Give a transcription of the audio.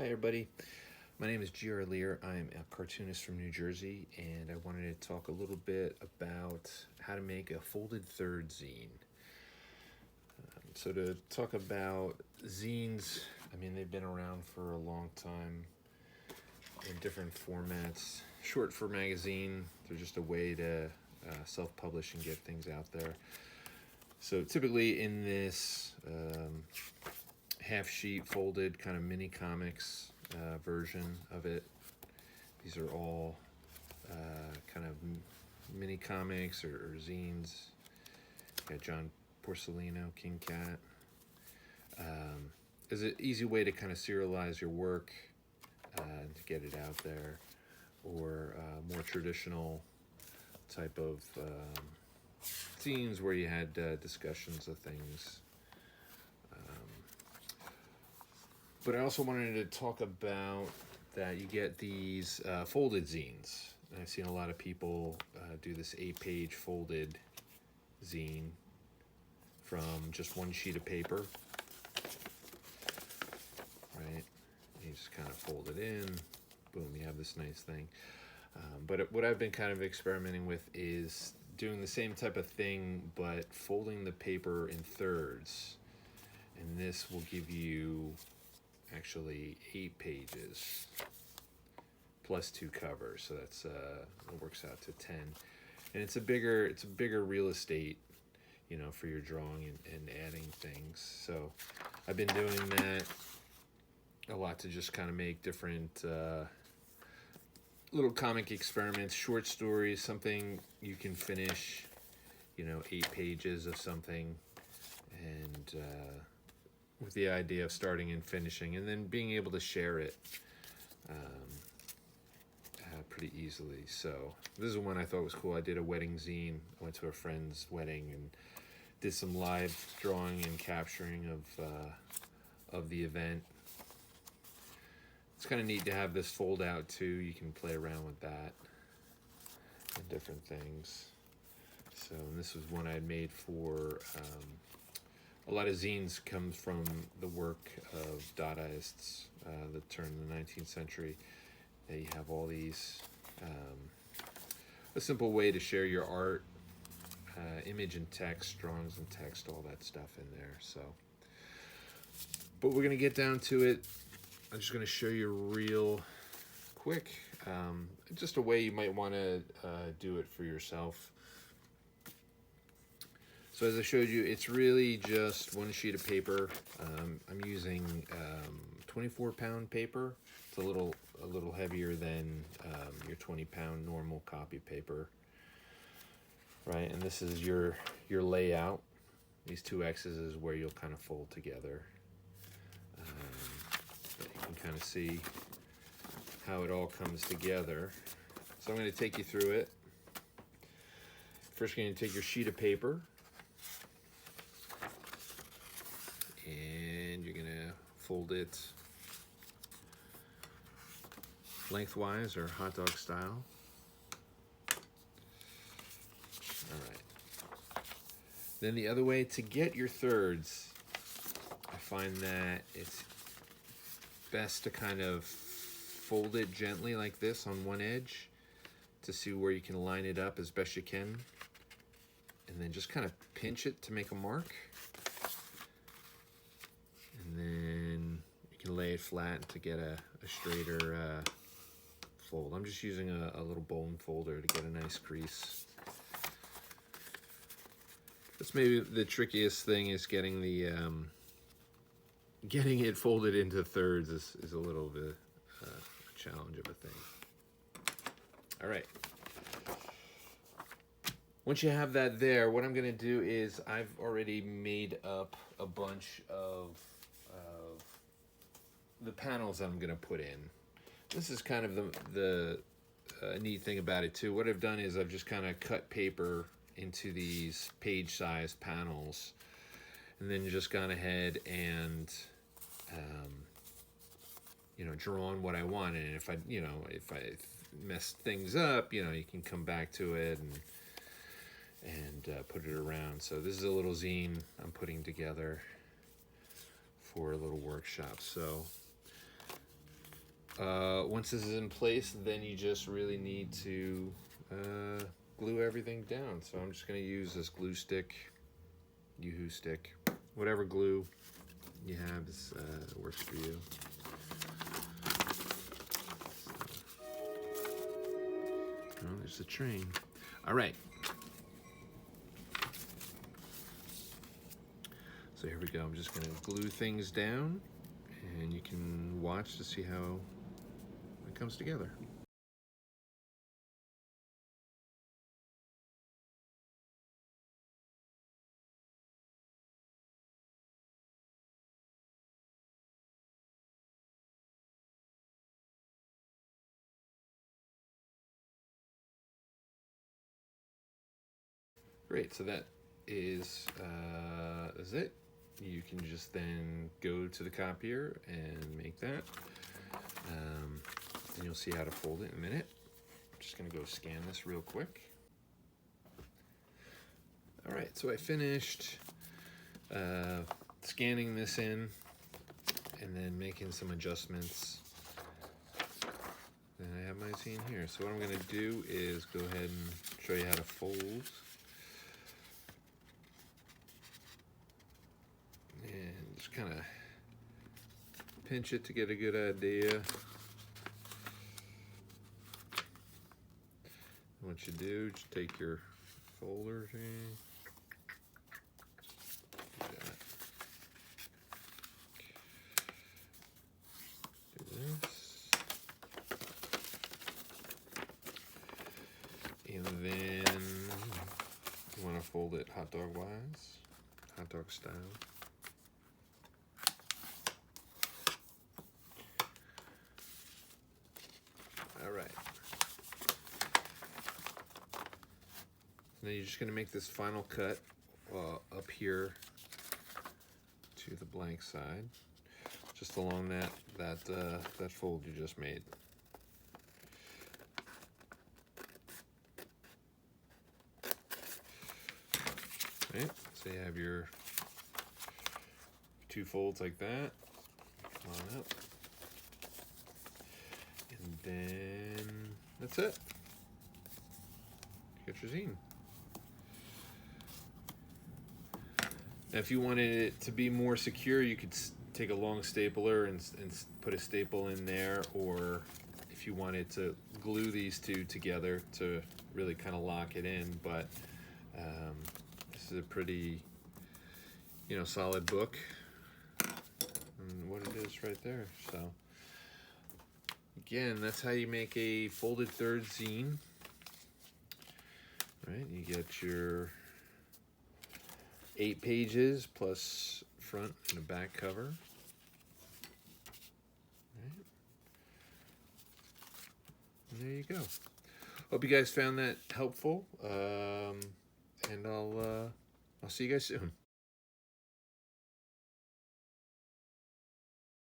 Hi everybody, my name is G.R. Lear. I'm a cartoonist from New Jersey, and I wanted to talk a little bit about how to make a folded third zine. So to talk about zines, I mean they've been around for a long time in different formats. Short for magazine, they're just a way to self-publish and get things out there. So typically in this half sheet folded kind of mini comics version of it. These are all kind of mini comics or zines. Got John Porcellino, King Cat. Is an easy way to kind of serialize your work to get it out there, or more traditional type of zines where you had discussions of things. But I also wanted to talk about that you get these folded zines. I've seen a lot of people do this 8-page folded zine from just one sheet of paper, right? You just kind of fold it in, boom, you have this nice thing. But what I've been kind of experimenting with is doing the same type of thing, but folding the paper in thirds. And this will give you actually 8 pages plus 2 covers, so that's it works out to 10, and it's a bigger real estate, you know, for your drawing and adding things. So I've been doing that a lot to just kind of make different little comic experiments, short stories, something you can finish, you know, 8 pages of something, and with the idea of starting and finishing, and then being able to share it pretty easily. So this is one I thought was cool. I did a wedding zine. I went to a friend's wedding and did some live drawing and capturing of the event. It's kind of neat to have this fold out too. You can play around with that and different things. So, and this was one I had made for a lot of zines comes from the work of Dadaists that turned in the 19th century. They have all these, a simple way to share your art, image and text, drawings and text, all that stuff in there. So, but we're going to get down to it. I'm just going to show you real quick, just a way you might want to do it for yourself. So as I showed you, it's really just one sheet of paper. I'm using 24-pound paper. It's a little heavier than your 20-pound normal copy paper, right? And this is your layout. These 2 X's is where you'll kind of fold together. But you can kind of see how it all comes together. So I'm going to take you through it. First, you're going to take your sheet of paper, and you're gonna fold it lengthwise or hot dog style. All right. Then the other way to get your thirds, I find that it's best to kind of fold it gently like this on one edge to see where you can line it up as best you can, and then just kind of pinch it to make a mark. And then you can lay it flat to get a straighter fold. I'm just using a little bone folder to get a nice crease. That's maybe the trickiest thing, is getting the getting it folded into thirds is a little bit a challenge of a thing. All right. Once you have that there, what I'm going to do is I've already made up a bunch of the panels that I'm going to put in. This is kind of the neat thing about it too. What I've done is I've just kind of cut paper into these page-sized panels, and then just gone ahead and you know, drawn what I want. And if I mess things up, you know, you can come back to it and put it around. So this is a little zine I'm putting together for a little workshop. So Once this is in place, then you just really need to glue everything down. So I'm just going to use this glue stick, Yoo-hoo stick, whatever glue you have is, works for you. Oh, there's the train. All right. So here we go. I'm just going to glue things down, and you can watch to see how it comes together. Great, so that is it. You can just then go to the copier and make that. And you'll see how to fold it in a minute. I'm just gonna go scan this real quick. All right, so I finished scanning this in and then making some adjustments. Then I have my zine here. So what I'm gonna do is go ahead and show you how to fold. And just kind of pinch it to get a good idea. And what you do, just take your folder here. Do this. And then you want to fold it hot dog wise, hot dog style. All right. Now you're just going to make this final cut up here to the blank side, just along that fold you just made. Right. So you have your two folds like that. Come on up. And then that's it. You got your zine. Now, if you wanted it to be more secure, you could take a long stapler and put a staple in there, or if you wanted to glue these two together to really kind of lock it in. But this is a pretty, solid book, and what it is right there. So again, that's how you make a folded third zine. Right, you get your 8 pages plus front and a back cover. Right. And there you go. Hope you guys found that helpful, and I'll see you guys soon.